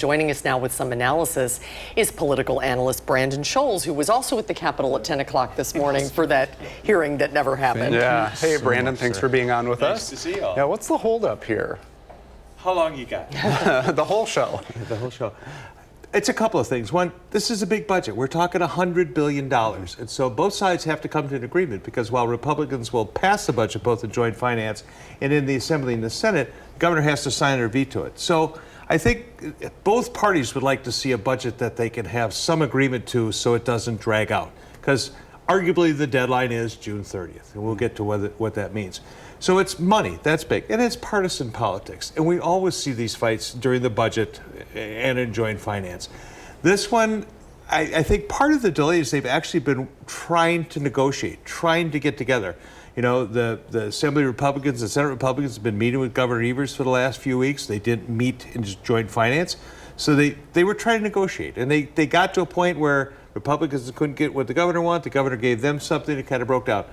Joining us now with some analysis is political analyst Brandon Scholes, who was also at the Capitol at 10 o'clock this morning for that hearing that never happened. Yeah. Hey, Brandon, thanks for being on with us. Nice to see y'all. Yeah, what's the holdup here? How long you got? The whole show. The whole show. It's a couple of things. One, this is a big budget. We're talking $100 billion. And so both sides have to come to an agreement, because while Republicans will pass the budget, both in joint finance and in the Assembly and the Senate, the governor has to sign or veto it. So I think both parties would like to see a budget that they can have some agreement to so it doesn't drag out. Because arguably the deadline is June 30th, and we'll get to what that means. So it's money, that's big, and it's partisan politics. And we always see these fights during the budget and in joint finance. This one, I think part of the delay is they've actually been trying to negotiate, trying to get together. You know, the Assembly Republicans and Senate Republicans have been meeting with Governor Evers for the last few weeks. They didn't meet in joint finance. So they were trying to negotiate. And they got to a point where Republicans couldn't get what the governor wanted. The governor gave them something. It kind of broke down.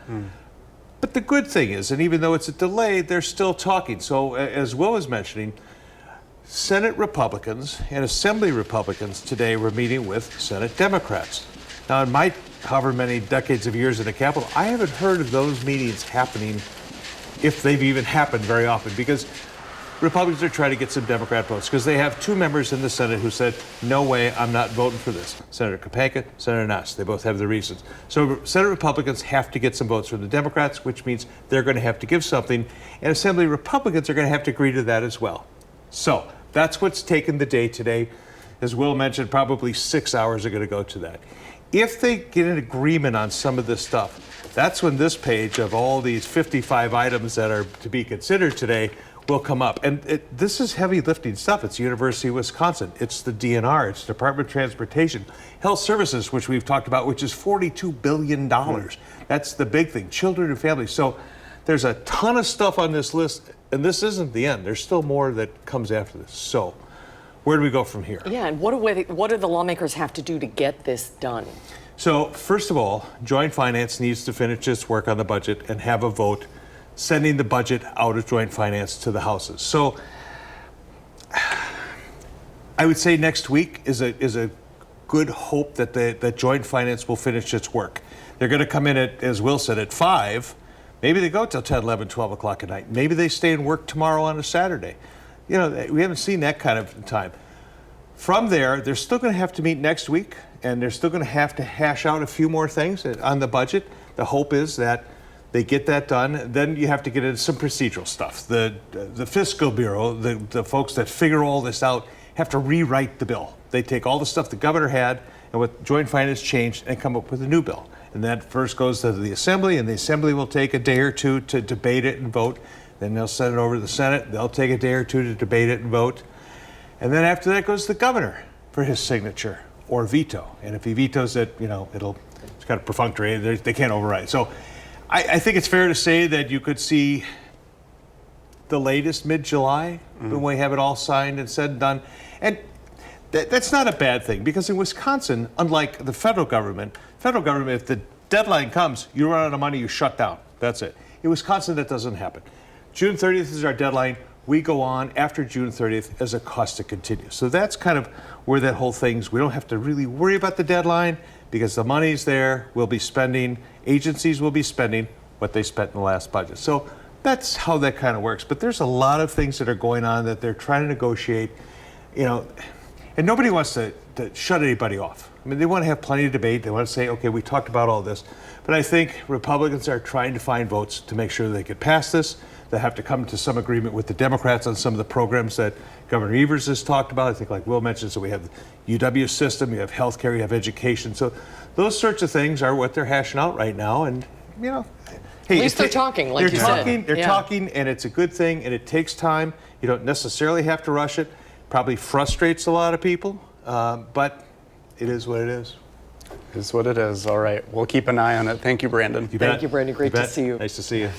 But the good thing is, and even though it's a delay, they're still talking. So as Will was mentioning, Senate Republicans and Assembly Republicans today were meeting with Senate Democrats. Now, in my however many decades of years in the Capitol, I haven't heard of those meetings happening, if they've even happened very often, because Republicans are trying to get some Democrat votes, because they have two members in the Senate who said, no way, I'm not voting for this. Senator Kapanka, Senator Nass, they both have their reasons. So Senate Republicans have to get some votes from the Democrats, which means they're going to have to give something, and Assembly Republicans are going to have to agree to that as well. So that's what's taken the day today. As Will mentioned, probably 6 hours are going to go to that. If they get an agreement on some of this stuff, that's when this page of all these 55 items that are to be considered today will come up. And this is heavy lifting stuff. It's University of Wisconsin. It's the DNR. It's Department of Transportation. Health Services, which we've talked about, which is $42 billion. That's the big thing. Children and families. So there's a ton of stuff on this list, and this isn't the end. There's still more that comes after this. So where do we go from here? Yeah, and what do the lawmakers have to do to get this done? So first of all, joint finance needs to finish its work on the budget and have a vote sending the budget out of joint finance to the houses. So I would say next week is a good hope that that joint finance will finish its work. They're going to come in at, as Will said, at 5. Maybe they go till 10, 11, 12 o'clock at night. Maybe they stay and work tomorrow on a Saturday. You know, we haven't seen that kind of time. From there, they're still going to have to meet next week, and they're still going to have to hash out a few more things on the budget. The hope is that they get that done. Then you have to get into some procedural stuff. The Fiscal Bureau, the folks that figure all this out, have to rewrite the bill. They take all the stuff the governor had and what joint finance changed and come up with a new bill. And that first goes to the Assembly, and the Assembly will take a day or two to debate it and vote. Then they'll send it over to the Senate. They'll take a day or two to debate it and vote. And then after that goes to the governor for his signature or veto. And if he vetoes it, you know, it's kind of perfunctory. They can't override. So I think it's fair to say that you could see the latest mid-July when we have it all signed and said and done. And that's not a bad thing, because in Wisconsin, unlike the federal government, if the deadline comes, you run out of money, you shut down. That's it. In Wisconsin, that doesn't happen. June 30th is our deadline. We go on after June 30th as a cost to continue. So that's kind of where that whole thing's, we don't have to really worry about the deadline, because the money's there. We'll be spending, agencies will be spending what they spent in the last budget. So that's how that kind of works. But there's a lot of things that are going on that they're trying to negotiate, you know, and nobody wants to shut anybody off. I mean, they want to have plenty of debate. They want to say, okay, we talked about all this. But I think Republicans are trying to find votes to make sure they could pass this. They have to come to some agreement with the Democrats on some of the programs that Governor Evers has talked about. I think, like Will mentioned, so we have the UW system, you have healthcare, you have education. So those sorts of things are what they're hashing out right now. And, you know, hey, at least they're talking, like you said. They're talking, and it's a good thing, and it takes time. You don't necessarily have to rush it. Probably frustrates a lot of people, but it is what it is. It is what it is. All right. We'll keep an eye on it. Thank you, Brandon. Thank you, Brandon. Great to see you. Nice to see you.